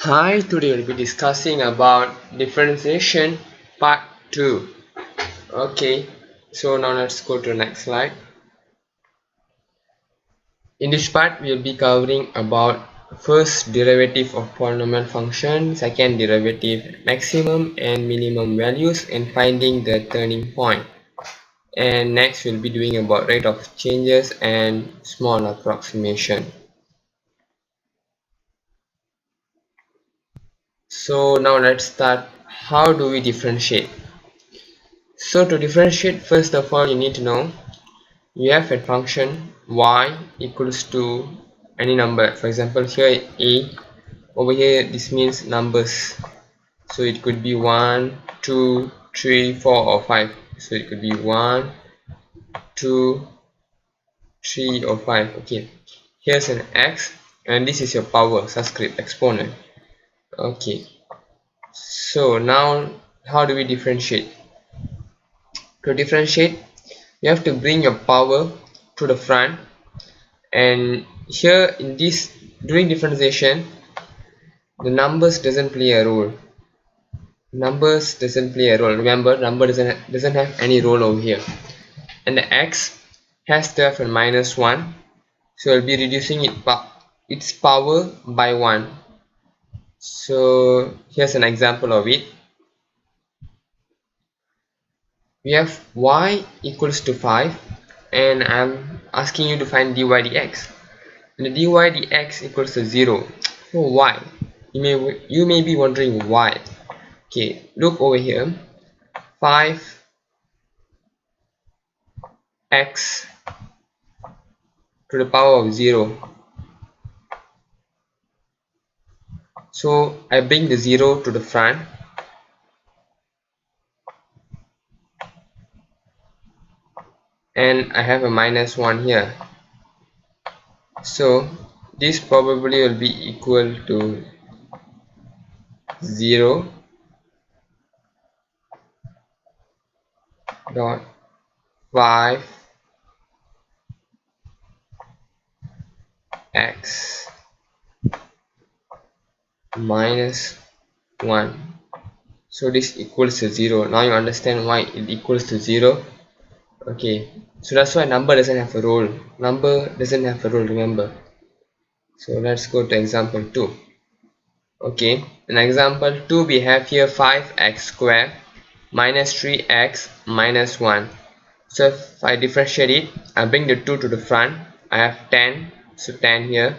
Hi, today we'll be discussing about differentiation part 2. Okay, so now let's go to the next slide. In this part, we'll be covering about first derivative of polynomial function, second derivative, maximum and minimum values, and finding the turning point. And next, we'll be doing about rate of changes and small approximation. So now let's start. How do we differentiate? So to differentiate, first of all, you need to know you have a function y equals to any number. For example, here a, over here this means numbers, so it could be 1, 2, 3, 4, or 5. So it could be 1, 2, 3, or 5. Okay, here's an x, and this is your power, subscript, exponent. Okay, so now how do we differentiate? To differentiate, you have to bring your power to the front, and here in this, during differentiation, the numbers doesn't play a role. Remember, number doesn't have any role over here, and the x has to have a -1, so I'll be reducing its power by 1. So here's an example of it. We have y equals to 5, and I'm asking you to find dy dx. And the dy dx equals to 0. So why? You may be wondering why. Okay, look over here. 5x to the power of 0. So I bring the 0 to the front, and I have a -1 here. So this probably will be equal to 0 dot 5x minus 1. So this equals to 0. Now you understand why it equals to 0. Okay, so that's why number doesn't have a role. Remember. So let's go to example 2. Okay, in example 2 we have here 5x squared minus 3x minus 1. So if I differentiate it, I bring the 2 to the front, I have 10, so 10 here.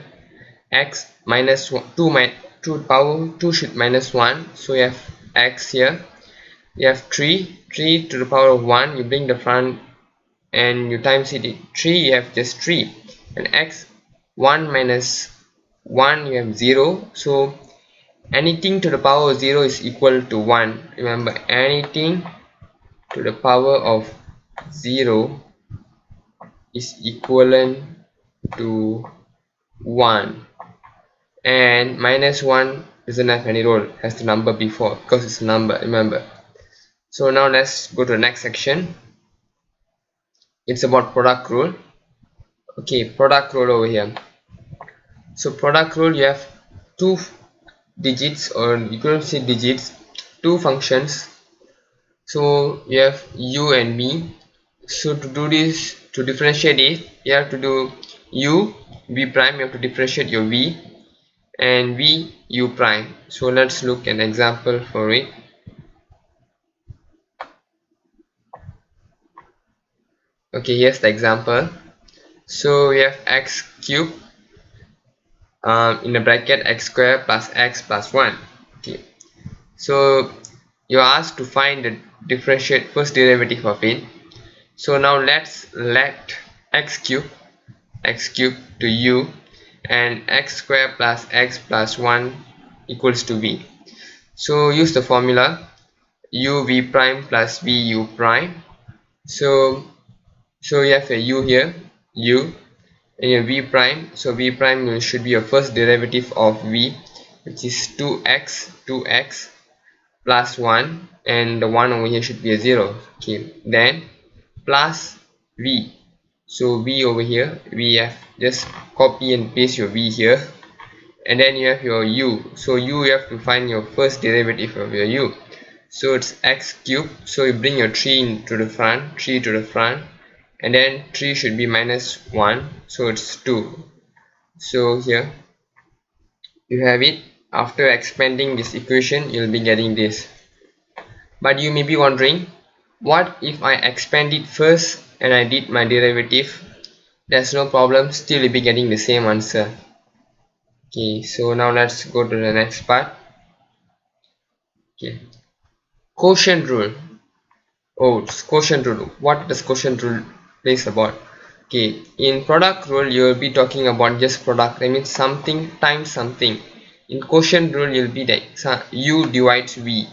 X minus 1, 2 power 2 should minus 1, so you have x here. You have 3 to the power of 1, you bring the front and you times it 3, you have just 3. And x 1 minus 1, you have 0. So anything to the power of 0 is equal to 1. Remember, anything to the power of 0 is equivalent to 1, and -1 doesn't have any role, has the number before because it's a number, remember. So now let's go to the next section. It's about product rule. Okay, product rule over here. So product rule, you have two digits, or you couldn't say digits, two functions. So you have u and v. So to do this, to differentiate it, you have to do u v prime, you have to differentiate your v, and v u prime. So let's look at an example for it. Okay, here's the example. So we have x cubed in the bracket x squared plus x plus 1. Okay, so you're asked to find the differentiate first derivative of it. So now let's let x cubed to u and x squared plus x plus 1 equals to v. So use the formula u v prime plus v u prime. So you have a u here, u, and your v prime. So v prime should be your first derivative of v, which is 2x plus 1, and the 1 over here should be a 0. Okay, then plus v. So v over here, we have just copy and paste your v here, and then you have your u. So you have to find your first derivative of your u. So it's x cubed, so you bring your 3 to the front, and then 3 should be minus 1, so it's 2. So here you have it. After expanding this equation, you'll be getting this. But you may be wondering, what if I expand it first and I did my derivative? There's no problem, still you'll be getting the same answer. Okay, so now let's go to the next part. Okay, quotient rule. Oh, it's quotient rule. What does quotient rule is about? Okay, in product rule you will be talking about just product. That means something times something. In quotient rule you'll be like u divides v.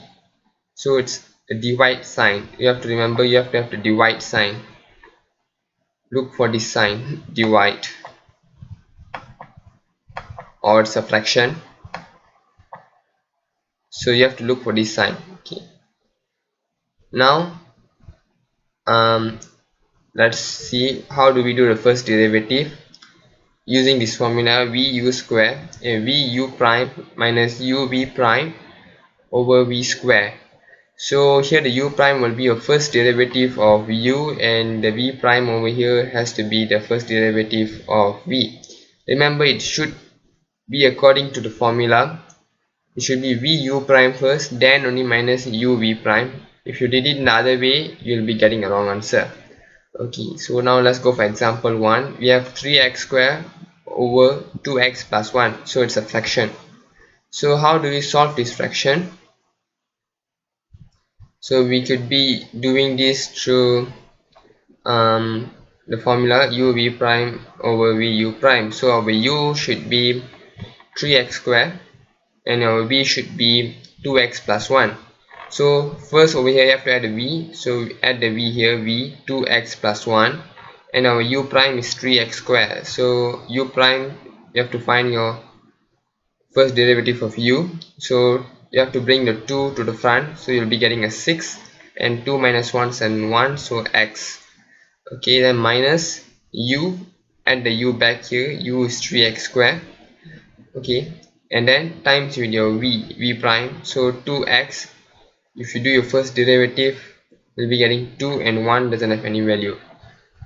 So it's a divide sign. You have to remember, you have to have the divide sign. Look for this sign, divide, or it's a fraction. So you have to look for this sign. Okay. Now let's see how do we do the first derivative. Using this formula, vu square vu prime minus uv prime over v square. So here the u prime will be your first derivative of u, and the v prime over here has to be the first derivative of v. Remember, it should be according to the formula. It should be vu prime first, then only minus uv prime. If you did it in the other way, you'll be getting a wrong answer. Okay, so now let's go for example 1. We have 3x square over 2x plus 1, so it's a fraction. So how do we solve this fraction? So we could be doing this through the formula uv prime over vu prime. So our u should be 3x square and our v should be 2x plus 1. So first over here you have to add a v, so we add the v here, v 2x plus 1, and our u prime is 3x square. So u prime, you have to find your first derivative of u, so you have to bring the 2 to the front, so you'll be getting a 6, and 2 minus 1 and 1, so x. Okay, then minus u, add the u back here, u is 3x square. Okay, and then times with your v prime, so 2x. If you do your first derivative, you'll be getting 2, and 1 doesn't have any value.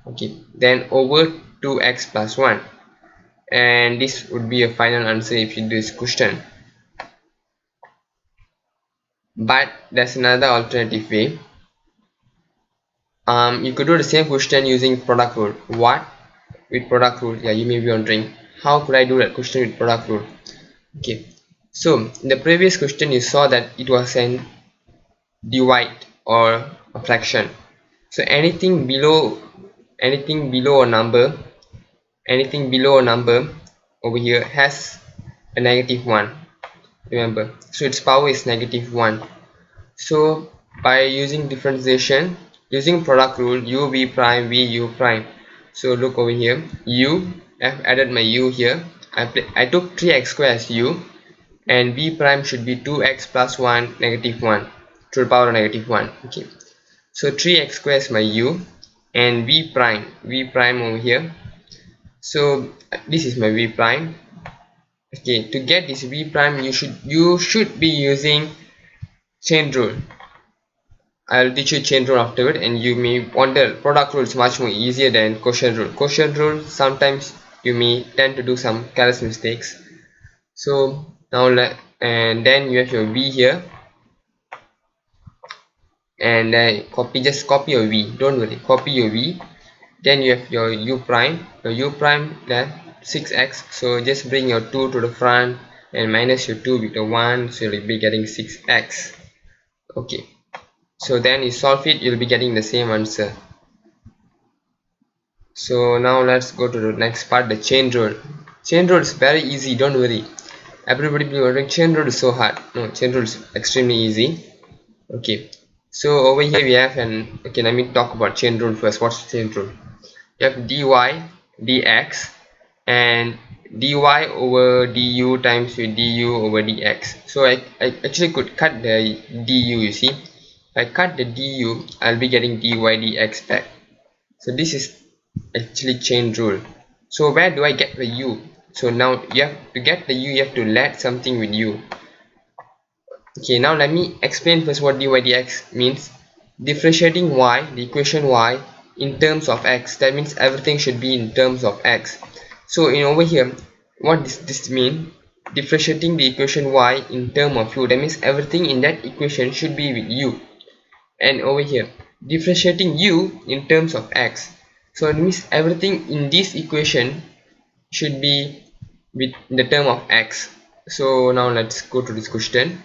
Okay, then over 2x plus 1, and this would be a final answer if you do this question. But there's another alternative way. You could do the same question using product rule. What? With product rule? Yeah, you may be wondering, how could I do that question with product rule? Okay, so in the previous question you saw that it was an divide or a fraction. So anything below a number, over here has a negative 1. Remember, so its power is negative 1. So by using differentiation, using product rule, uv prime vu prime. So look over here, I've added my u here. I took 3x square as u, and v prime should be 2x plus 1 negative 1 to the power of negative 1. Okay, so 3x square is my u, and v prime over here. So this is my v prime. Okay, to get this v prime, you should be using chain rule. I'll teach you chain rule afterward, and you may wonder product rule is much more easier than quotient rule. Quotient rule, sometimes you may tend to do some careless mistakes. So now and then you have your v here, and just copy your v, don't worry, copy your v. Then you have your u prime, there 6x, so just bring your 2 to the front and minus your 2 with the 1, so you'll be getting 6x. Okay, so then you solve it, you'll be getting the same answer. So now let's go to the next part, the chain rule. Chain rule is very easy, don't worry. Everybody be wondering, chain rule is so hard. No, chain rule is extremely easy. Okay, so over here we have okay, let me talk about chain rule first. What's chain rule? You have dy dx and dy over du times with du over dx. So I actually could cut the du, you see. If I cut the du, I'll be getting dy dx back. So this is actually chain rule. So where do I get the u? So now you have to get the u, you have to let something with u. Okay, now let me explain first what dy dx means. Differentiating y, the equation y, in terms of x. That means everything should be in terms of x. So in over here, what does this mean? Differentiating the equation y in terms of u. That means everything in that equation should be with u. And over here, differentiating u in terms of x. So it means everything in this equation should be with the term of x. So now let's go to this question.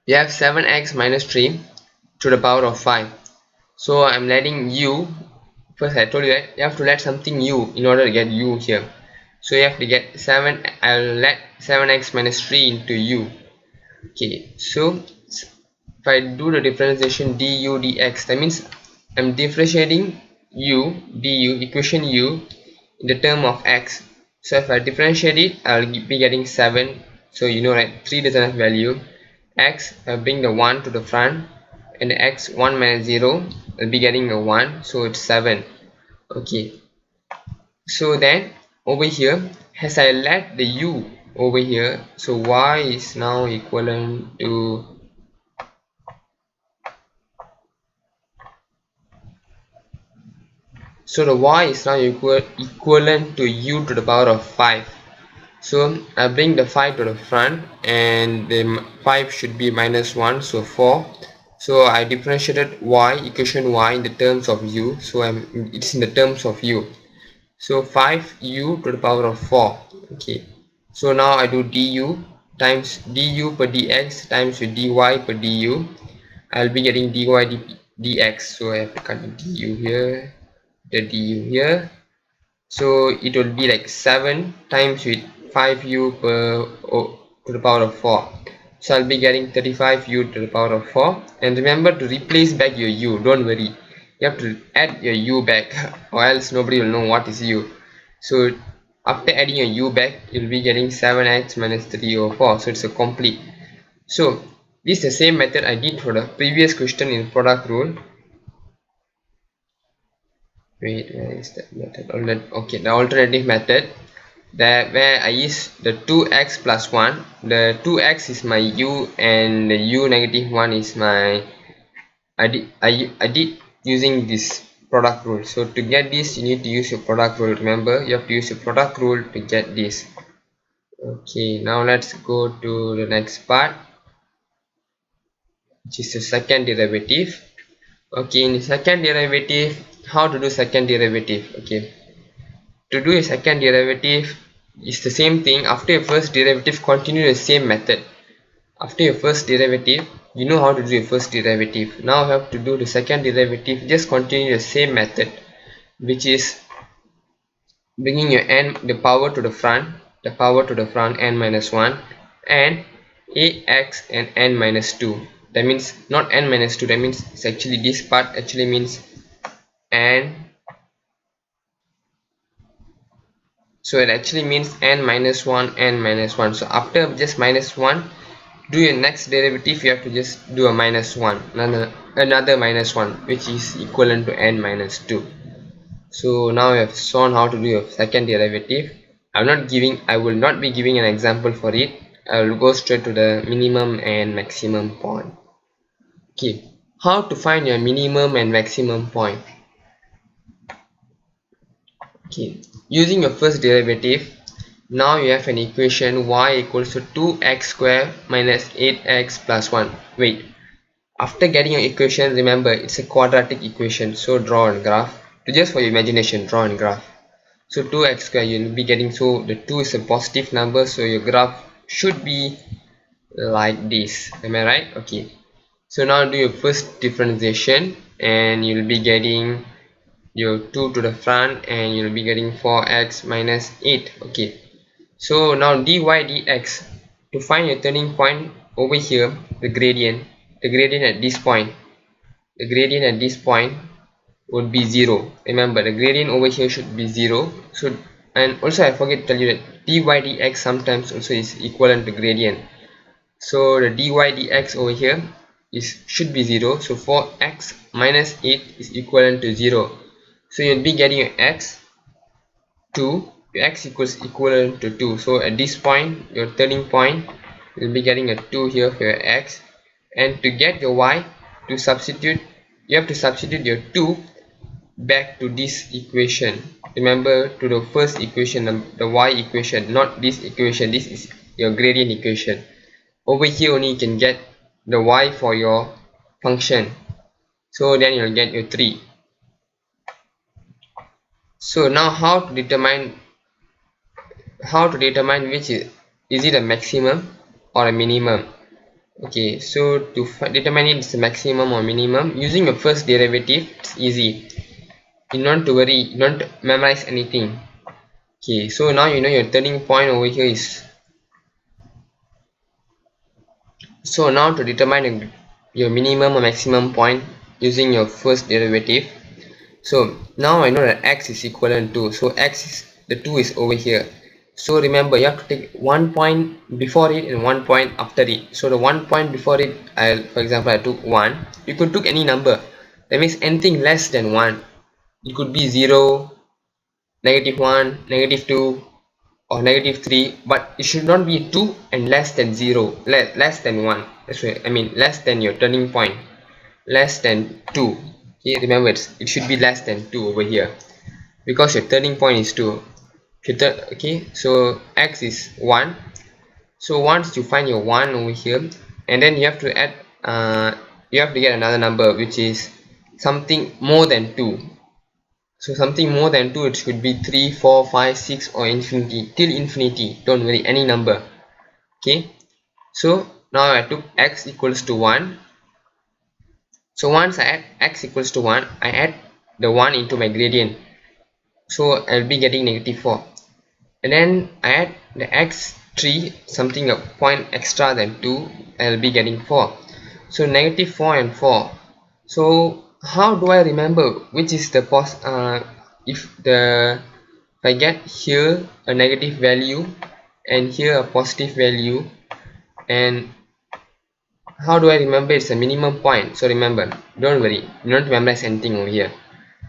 We have 7x minus 3 to the power of 5. So I'm letting u, first I told you that you have to let something u in order to get u here. So you have to get 7, I'll let 7x minus 3 into u. Okay, so if I do the differentiation du dx, that means I'm differentiating u du, equation u, in the term of x. So if I differentiate it, I'll be getting 7. So you know, right, 3 doesn't have value. X, I bring the 1 to the front, and the x 1 minus 0, I'll be getting a 1, so it's 7. Okay, so then over here, as I let the u over here, so y is now equivalent to, so the y is now equivalent to u to the power of 5. So I bring the 5 to the front, and the 5 should be minus 1, so 4. So I differentiated y, equation y, in the terms of u, so it's in the terms of u. So 5u to the power of 4. Okay, so now I do du times du per dx times with dy per du. I'll be getting dy dx, so I have to cut the du here, the du here. So it will be like 7 times with 5u per to the power of 4. So I'll be getting 35u to the power of 4. And remember to replace back your u, don't worry, you have to add your u back or else nobody will know what is u. So after adding your u back, you'll be getting 7x minus 3 over 4, so it's a complete. So this is the same method I did for the previous question in product rule. Wait, where is that method? Okay, the alternative method, that where I use the 2x plus 1. The 2x is my u and the u negative 1 is my, I did using this product rule. So to get this, you need to use your product rule. Remember, you have to use your product rule to get this. Okay, now let's go to the next part, which is the second derivative. Okay, in the second derivative, how to do second derivative? Okay, to do a second derivative is the same thing. After your first derivative, continue the same method. After your first derivative, you know how to do your first derivative. Now you have to do the second derivative, just continue the same method, which is bringing your n, the power to the front, n minus 1, and ax and n minus 2. That means not n minus 2, that means it's actually, this part actually means n, so it actually means n minus 1, n minus 1. So after just minus 1, do your next derivative, you have to just do a minus 1, another minus 1, which is equivalent to n minus 2. So now we have shown how to do a second derivative. I will not be giving an example for it. I will go straight to the minimum and maximum point. Okay, how to find your minimum and maximum point? Okay, using your first derivative, now you have an equation y equals to 2x square minus 8x plus 1. Wait, after getting your equation, remember it's a quadratic equation, so draw a graph. Just for your imagination, draw a graph. So 2x square, you'll be getting, so the 2 is a positive number, so your graph should be like this. Am I right? Okay, so now do your first differentiation, and you'll be getting your 2 to the front, and you'll be getting 4x minus 8. Okay, so now dy dx, to find your turning point over here, the gradient at this point, would be 0. Remember, the gradient over here should be 0. So, and also I forget to tell you that dy dx sometimes also is equivalent to gradient. So the dy dx over here should be 0. So 4x minus 8 is equivalent to 0. So you'll be getting your x 2 your x equals equivalent to 2. So at this point, your turning point, you'll be getting a 2 here for your x, and to get your y, to substitute, you have to substitute your 2 back to this equation. Remember, to the first equation, the y equation, not this equation. This is your gradient equation. Over here only you can get the y for your function, so then you'll get your 3. So now how to determine which is it a maximum or a minimum. Okay, so to determine it is a maximum or minimum, using your first derivative, it's easy. You don't to worry, you don't memorize anything. Okay, so now you know your turning point over here is. So now to determine your minimum or maximum point using your first derivative, so now I know that x is equivalent to, so x is, the 2 is over here. So remember, you have to take one point before it and one point after it. So the one point before it, for example, I took 1. You could took any number, that means anything less than 1. It could be 0, -1, -2, or -3, but it should not be 2 and less than 0, less than 1. That's right, I mean less than your turning point, less than 2. Okay, remember it should be less than 2 over here, because your turning point is 2. Okay, so x is 1. So once you find your 1 over here, and then you have to add, you have to get another number which is something more than 2. So something more than 2, it should be 3, 4, 5, 6, or infinity, till infinity. Don't worry, any number. Okay, so now I took x equals to 1. So once I add x equals to 1, I add the 1 into my gradient, so I'll be getting -4. And then I add the x3, something a point extra than 2, I'll be getting 4. So -4 and 4. So how do I remember which is the if I get here a negative value and here a positive value, and how do I remember it's a minimum point? So remember, don't worry, you don't memorize anything over here.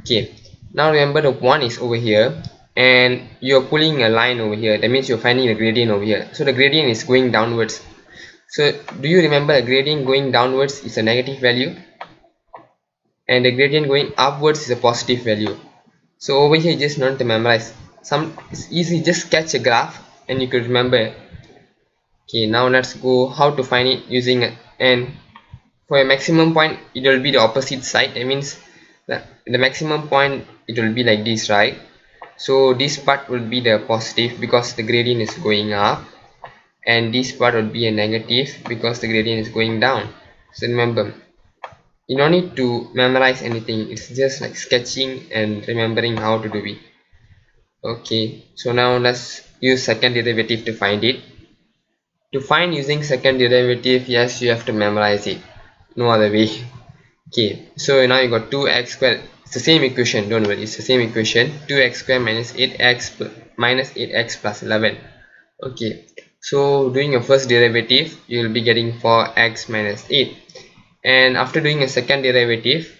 Okay, now remember the 1 is over here and you're pulling a line over here. That means you're finding the gradient over here. So the gradient is going downwards. So do you remember the gradient going downwards is a negative value, and the gradient going upwards is a positive value? So over here you just need to memorize. It's easy, just sketch a graph and you could remember. Okay, now let's go how to find it using and for a maximum point it will be the opposite side. That means the maximum point, it will be like this, right? So this part will be the positive because the gradient is going up, and this part will be a negative because the gradient is going down. So remember, you don't need to memorize anything, it's just like sketching and remembering how to do it. Okay, so now let's use second derivative to find it. To find using second derivative, yes, you have to memorize it, no other way. Okay, so now you got 2x squared. It's the same equation, don't worry, it's the same equation. 2x squared minus 8x plus 11. Okay, so doing your first derivative, you will be getting 4x minus 8, and after doing a second derivative,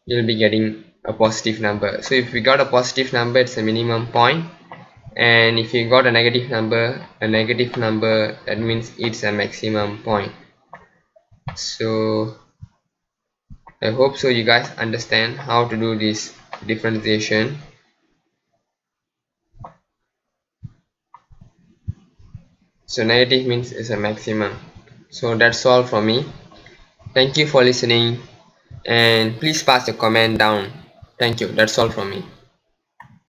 you will be getting a positive number. So if we got a positive number, it's a minimum point, and if you got a negative number, that means it's a maximum point. So I hope so you guys understand how to do this differentiation. So negative means it's a maximum. So that's all from me. Thank you for listening, and please pass your comment down. Thank you. That's all from me.